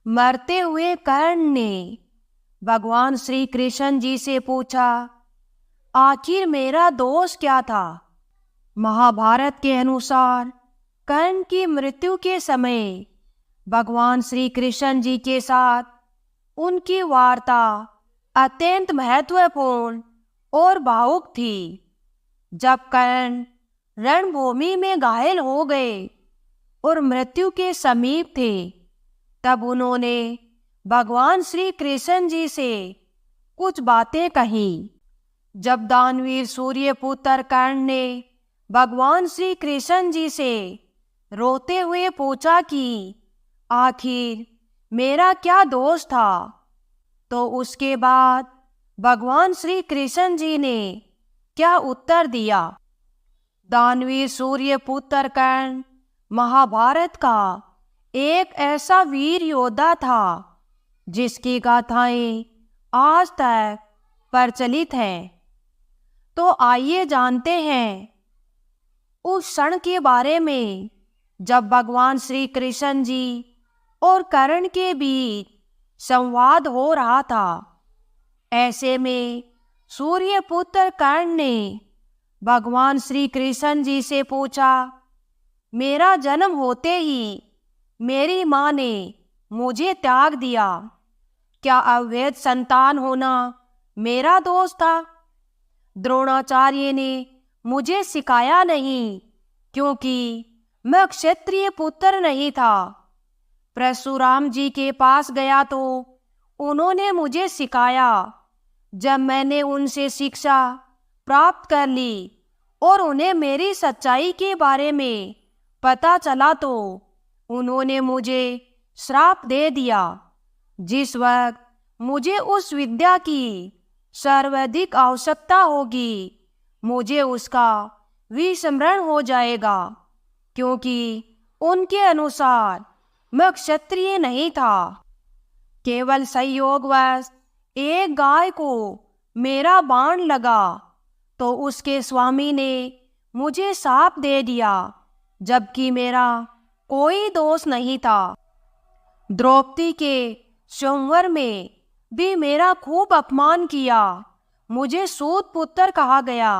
मरते हुए कर्ण ने भगवान श्री कृष्ण जी से पूछा, आखिर मेरा दोष क्या था? महाभारत के अनुसार कर्ण की मृत्यु के समय भगवान श्री कृष्ण जी के साथ उनकी वार्ता अत्यंत महत्वपूर्ण और भावुक थी। जब कर्ण रणभूमि में घायल हो गए और मृत्यु के समीप थे, तब उन्होंने भगवान श्री कृष्ण जी से कुछ बातें कही। जब दानवीर सूर्यपुत्र कर्ण ने भगवान श्री कृष्ण जी से रोते हुए पूछा कि आखिर मेरा क्या दोष था, तो उसके बाद भगवान श्री कृष्ण जी ने क्या उत्तर दिया? दानवीर सूर्यपुत्र कर्ण महाभारत का एक ऐसा वीर योद्धा था जिसकी गाथाएं आज तक प्रचलित हैं। तो आइए जानते हैं उस क्षण के बारे में जब भगवान श्री कृष्ण जी और कर्ण के बीच संवाद हो रहा था। ऐसे में सूर्यपुत्र कर्ण ने भगवान श्री कृष्ण जी से पूछा, मेरा जन्म होते ही मेरी माँ ने मुझे त्याग दिया, क्या अवैध संतान होना मेरा दोष था? द्रोणाचार्य ने मुझे सिखाया नहीं क्योंकि मैं क्षत्रिय पुत्र नहीं था। परशुराम जी के पास गया तो उन्होंने मुझे सिखाया। जब मैंने उनसे शिक्षा प्राप्त कर ली और उन्हें मेरी सच्चाई के बारे में पता चला तो उन्होंने मुझे श्राप दे दिया। जिस वक्त मुझे उस विद्या की सर्वाधिक आवश्यकता होगी, मुझे उसका विस्मरण हो जाएगा, क्योंकि उनके अनुसार मैं क्षत्रिय नहीं था। केवल संयोगवश एक गाय को मेरा बाण लगा तो उसके स्वामी ने मुझे शाप दे दिया, जबकि मेरा कोई दोष नहीं था। द्रौपदी के स्वयंवर में भी मेरा खूब अपमान किया, मुझे सूत पुत्र कहा गया,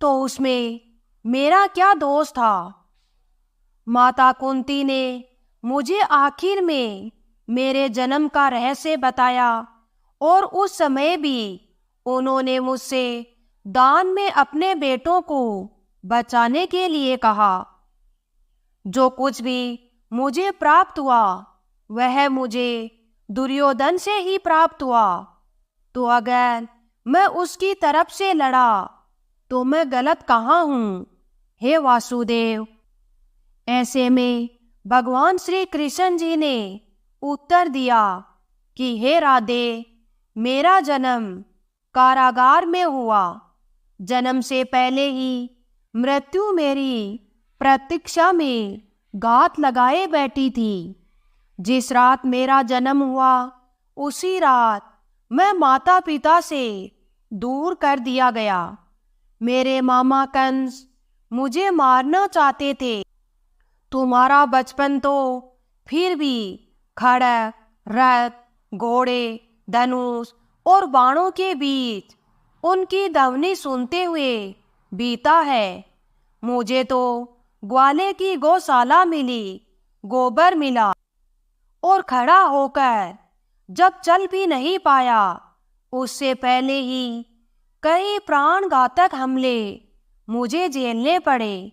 तो उसमें मेरा क्या दोष था? माता कुंती ने मुझे आखिर में मेरे जन्म का रहस्य बताया और उस समय भी उन्होंने मुझसे दान में अपने बेटों को बचाने के लिए कहा। जो कुछ भी मुझे प्राप्त हुआ वह मुझे दुर्योधन से ही प्राप्त हुआ, तो अगर मैं उसकी तरफ से लड़ा तो मैं गलत कहाँ हूँ? हे वासुदेव। ऐसे में भगवान श्री कृष्ण जी ने उत्तर दिया कि हे राधे, मेरा जन्म कारागार में हुआ। जन्म से पहले ही मृत्यु मेरी प्रतीक्षा में घात लगाए बैठी थी। जिस रात मेरा जन्म हुआ उसी रात मैं माता पिता से दूर कर दिया गया। मेरे मामा कंस मुझे मारना चाहते थे। तुम्हारा बचपन तो फिर भी खड़ग, रथ, घोड़े, धनुष और बाणों के बीच उनकी ध्वनि सुनते हुए बीता है। मुझे तो ग्वाले की गौशाला मिली, गोबर मिला और खड़ा होकर जब चल भी नहीं पाया, उससे पहले ही कई प्राणघातक हमले मुझे झेलने पड़े।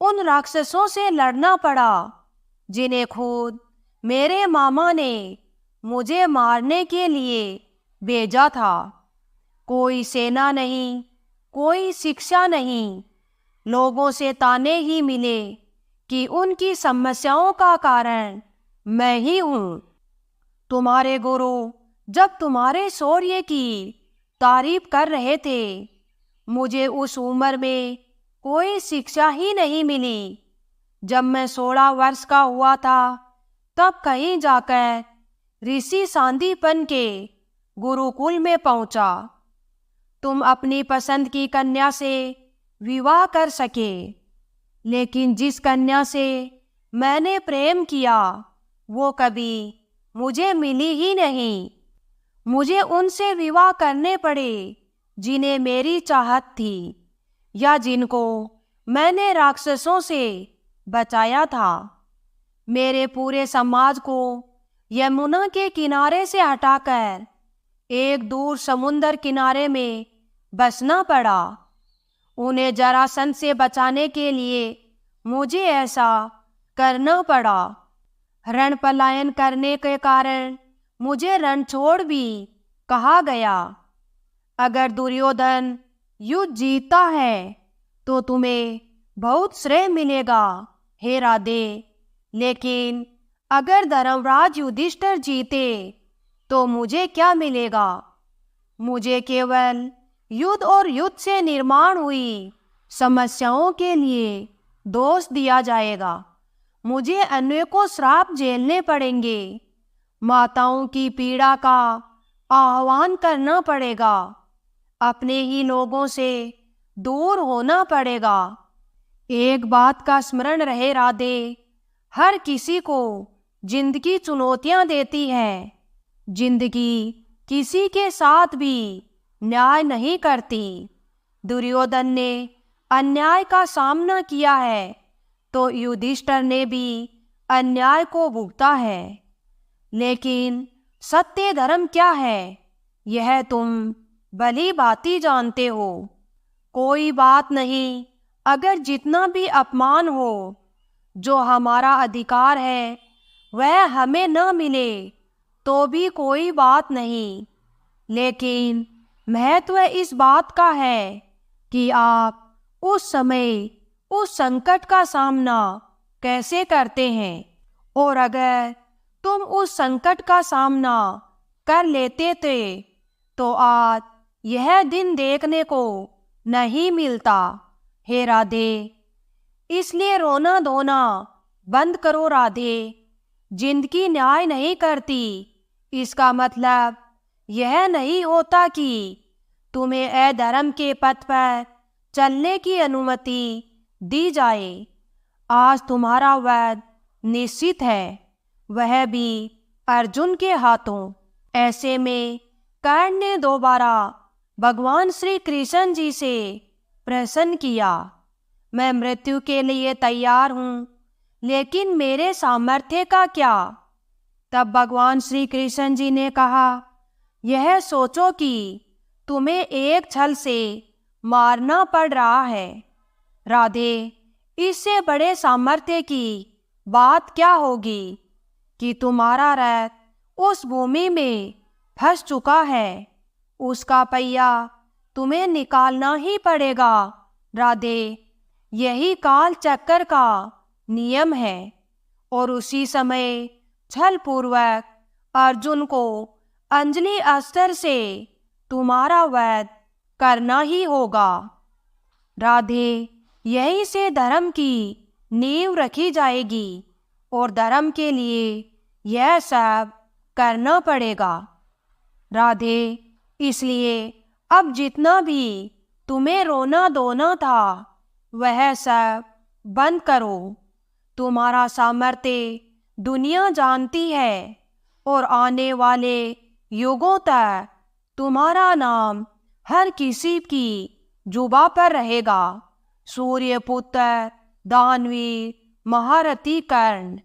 उन राक्षसों से लड़ना पड़ा जिन्हें खुद मेरे मामा ने मुझे मारने के लिए भेजा था। कोई सेना नहीं, कोई शिक्षा नहीं, लोगों से ताने ही मिले कि उनकी समस्याओं का कारण मैं ही हूँ। तुम्हारे गुरु जब तुम्हारे शौर्य की तारीफ कर रहे थे, मुझे उस उम्र में कोई शिक्षा ही नहीं मिली। जब मैं 16 वर्ष का हुआ था तब कहीं जाकर ऋषि सांदीपन के गुरुकुल में पहुंचा। तुम अपनी पसंद की कन्या से विवाह कर सके, लेकिन जिस कन्या से मैंने प्रेम किया वो कभी मुझे मिली ही नहीं। मुझे उनसे विवाह करने पड़े जिन्हें मेरी चाहत थी, या जिनको मैंने राक्षसों से बचाया था। मेरे पूरे समाज को यमुना के किनारे से हटाकर एक दूर समुंदर किनारे में बसना पड़ा। उन्हें जरासंध से बचाने के लिए मुझे ऐसा करना पड़ा। रण पलायन करने के कारण मुझे रणछोड़ भी कहा गया। अगर दुर्योधन युद्ध जीतता है तो तुम्हें बहुत श्रेय मिलेगा हे राधे, लेकिन अगर धर्मराज युधिष्ठिर जीते तो मुझे क्या मिलेगा? मुझे केवल युद्ध और युद्ध से निर्माण हुई समस्याओं के लिए दोष दिया जाएगा। मुझे अनेकों श्राप झेलने पड़ेंगे। माताओं की पीड़ा का आह्वान करना पड़ेगा। अपने ही लोगों से दूर होना पड़ेगा। एक बात का स्मरण रहे राधे, हर किसी को जिंदगी चुनौतियां देती है। जिंदगी किसी के साथ भी न्याय नहीं करती। दुर्योधन ने अन्याय का सामना किया है तो युधिष्ठिर ने भी अन्याय को भुगता है। लेकिन सत्य धर्म क्या है यह तुम भली भांति जानते हो। कोई बात नहीं, अगर जितना भी अपमान हो, जो हमारा अधिकार है वह हमें न मिले तो भी कोई बात नहीं। लेकिन महत्व इस बात का है कि आप उस समय उस संकट का सामना कैसे करते हैं, और अगर तुम उस संकट का सामना कर लेते थे तो आज यह दिन देखने को नहीं मिलता हे राधे। इसलिए रोना धोना बंद करो राधे। जिंदगी न्याय नहीं करती, इसका मतलब यह नहीं होता कि तुम्हें अधर्म के पथ पर चलने की अनुमति दी जाए। आज तुम्हारा वध निश्चित है, वह भी अर्जुन के हाथों। ऐसे में कर्ण ने दोबारा भगवान श्री कृष्ण जी से प्रश्न किया, मैं मृत्यु के लिए तैयार हूँ, लेकिन मेरे सामर्थ्य का क्या? तब भगवान श्री कृष्ण जी ने कहा, यह सोचो कि तुम्हें एक छल से मारना पड़ रहा है। राधे, इससे बड़े सामर्थ्य की बात क्या होगी कि तुम्हारा रथ उस भूमि में फंस चुका है, उसका पहिया तुम्हें निकालना ही पड़ेगा। राधे, यही काल चक्कर का नियम है। और उसी समय छल पूर्वक अर्जुन को अंजलि अस्त्र से तुम्हारा वध करना ही होगा। राधे, यहीं से धर्म की नींव रखी जाएगी और धर्म के लिए यह सब करना पड़ेगा। राधे, इसलिए अब जितना भी तुम्हें रोना धोना था वह सब बंद करो। तुम्हारा सामर्थ्य दुनिया जानती है और आने वाले युगों तक तुम्हारा नाम हर किसी की जुबा पर रहेगा। सूर्यपुत्र, दानवीर, महारथी कर्ण।